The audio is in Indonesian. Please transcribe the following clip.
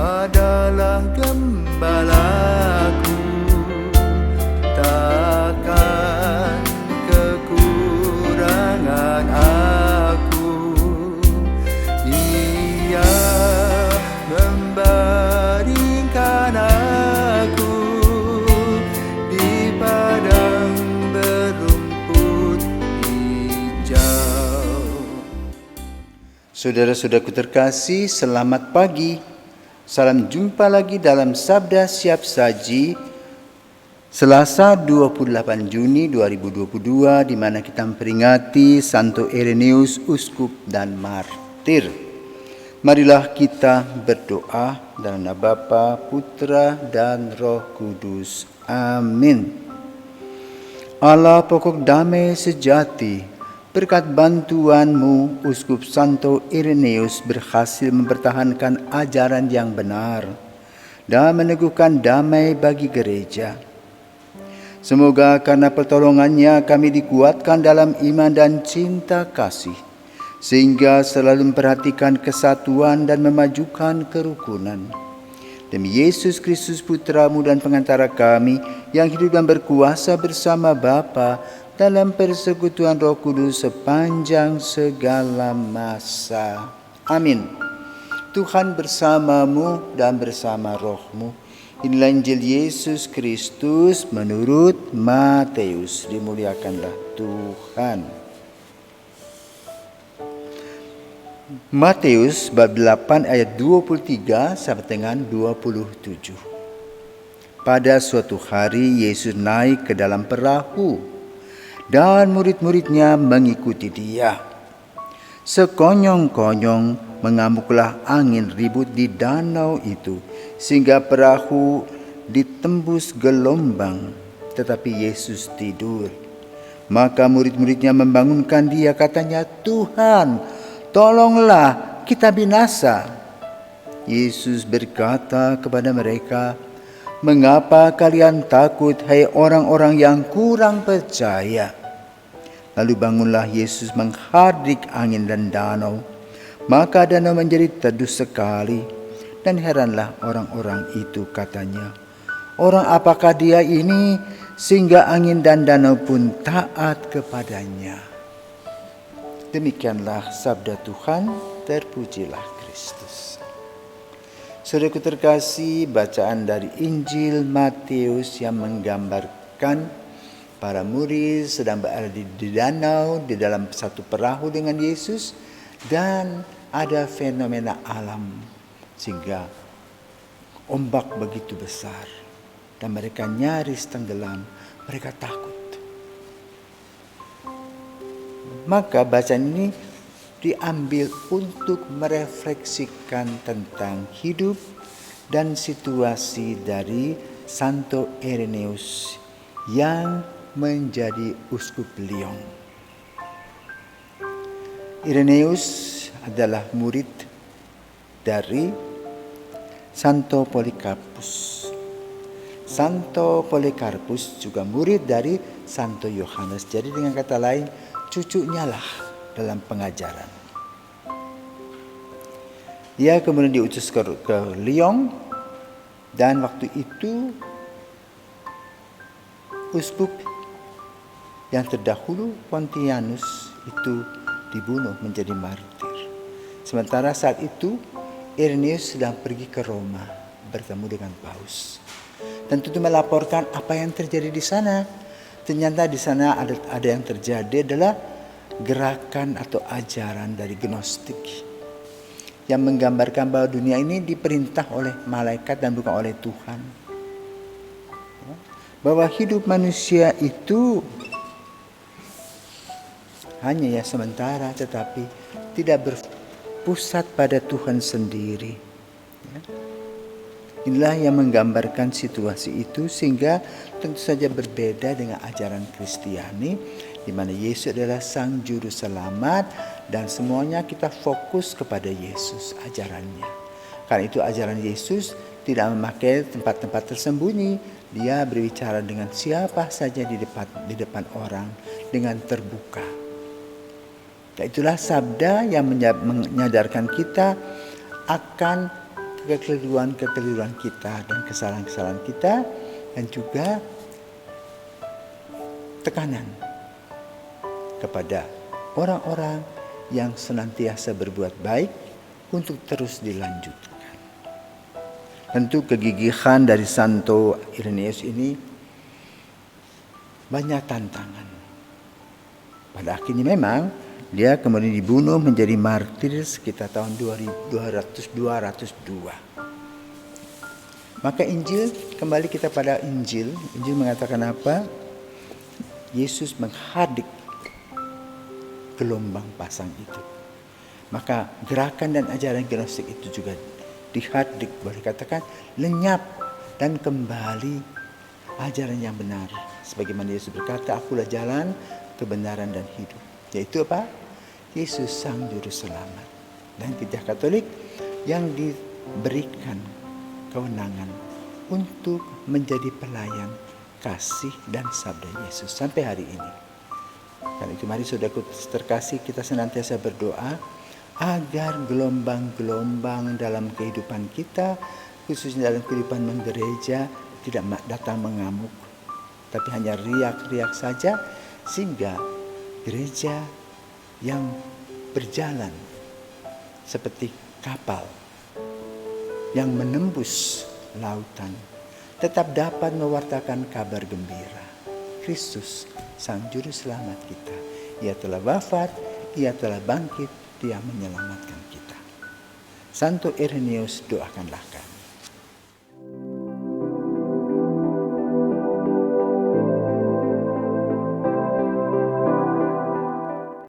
adalah gembalaku, takkan kekurangan aku. Ia membaringkan aku di padang berumput hijau. Saudara-saudaraku terkasih, selamat pagi. Salam jumpa lagi dalam Sabda Siap Saji Selasa 28 Juni 2022, di mana kita memperingati Santo Irenaeus, uskup dan martir. Marilah kita berdoa dalam nama Bapa, Putra dan Roh Kudus. Amin. Allah pokok damai sejati, berkat bantuanmu, Uskup Santo Irenaeus berhasil mempertahankan ajaran yang benar dan meneguhkan damai bagi gereja. Semoga karena pertolongannya kami dikuatkan dalam iman dan cinta kasih, sehingga selalu memperhatikan kesatuan dan memajukan kerukunan. Demi Yesus Kristus Putramu dan pengantara kami, yang hidup dan berkuasa bersama Bapa dalam persekutuan Roh Kudus sepanjang segala masa. Amin. Tuhan bersamamu dan bersama rohmu. Inilah Injil Yesus Kristus menurut Matius. Dimuliakanlah Tuhan. Matius bab 8 ayat 23 sampai dengan 27. Pada suatu hari Yesus naik ke dalam perahu dan murid-muridnya mengikuti dia. Sekonyong-konyong mengamuklah angin ribut di danau itu, sehingga perahu ditembus gelombang, tetapi Yesus tidur. Maka murid-muridnya membangunkan dia, katanya, "Tuhan, tolonglah, kita binasa." Yesus berkata kepada mereka, "Mengapa kalian takut, hai orang-orang yang kurang percaya?" Lalu bangunlah Yesus menghardik angin dan danau. Maka danau menjadi teduh sekali, dan heranlah orang-orang itu, katanya, "Orang apakah dia ini sehingga angin dan danau pun taat kepadanya?" Demikianlah sabda Tuhan, terpujilah Kristus. Saudaraku terkasih, bacaan dari Injil Matius yang menggambarkan para murid sedang berada di danau, di dalam satu perahu dengan Yesus, dan ada fenomena alam sehingga ombak begitu besar dan mereka nyaris tenggelam, mereka takut. Maka bacaan ini diambil untuk merefleksikan tentang hidup dan situasi dari Santo Irenaeus yang menjadi uskup Lyon. Irenaeus adalah murid dari Santo Polikarpus. Santo Polikarpus juga murid dari Santo Yohanes. Jadi dengan kata lain, cucunya lah dalam pengajaran. Dia kemudian diutus ke Lyon, dan waktu itu uskup yang terdahulu, Pontianus, itu dibunuh menjadi martir. Sementara saat itu Irenaeus sedang pergi ke Roma bertemu dengan Paus, dan tentu melaporkan apa yang terjadi di sana. Ternyata di sana ada yang terjadi adalah gerakan atau ajaran dari Gnostik yang menggambarkan bahwa dunia ini diperintah oleh malaikat dan bukan oleh Tuhan. Bahwa hidup manusia itu hanya ya sementara, tetapi tidak berpusat pada Tuhan sendiri. Inilah yang menggambarkan situasi itu, sehingga tentu saja berbeda dengan ajaran Kristiani, di mana Yesus adalah Sang Juru Selamat dan semuanya kita fokus kepada Yesus, ajarannya. Karena itu ajaran Yesus tidak memakai tempat-tempat tersembunyi. Dia berbicara dengan siapa saja di depan orang dengan terbuka. Dan itulah sabda yang menyadarkan kita akan kekeliruan kita dan kesalahan-kesalahan kita, dan juga tekanan kepada orang-orang yang senantiasa berbuat baik untuk terus dilanjutkan. Tentu kegigihan dari Santo Irenaeus ini banyak tantangan. Pada akhirnya memang dia kemudian dibunuh menjadi martir sekitar tahun 202. Maka Injil, kembali kita pada Injil. Injil mengatakan apa? Yesus menghadik gelombang pasang itu. Maka gerakan dan ajaran Gnostik itu juga dihadik, boleh katakan lenyap, dan kembali ajaran yang benar. Sebagaimana Yesus berkata, akulah jalan, kebenaran dan hidup. Yaitu apa? Yesus Sang Juru Selamat. Dan Gereja Katolik yang diberikan kewenangan untuk menjadi pelayan kasih dan sabda Yesus sampai hari ini. Karena itu mari saudaraku terkasih, kita senantiasa berdoa agar gelombang-gelombang dalam kehidupan kita, khususnya dalam kehidupan menggereja, tidak datang mengamuk, tapi hanya riak-riak saja, sehingga gereja yang berjalan seperti kapal yang menembus lautan tetap dapat mewartakan kabar gembira. Kristus, Sang Juru Selamat kita, Ia telah wafat, Ia telah bangkit, Dia menyelamatkan kita. Santo Irenaeus, doakanlah kami.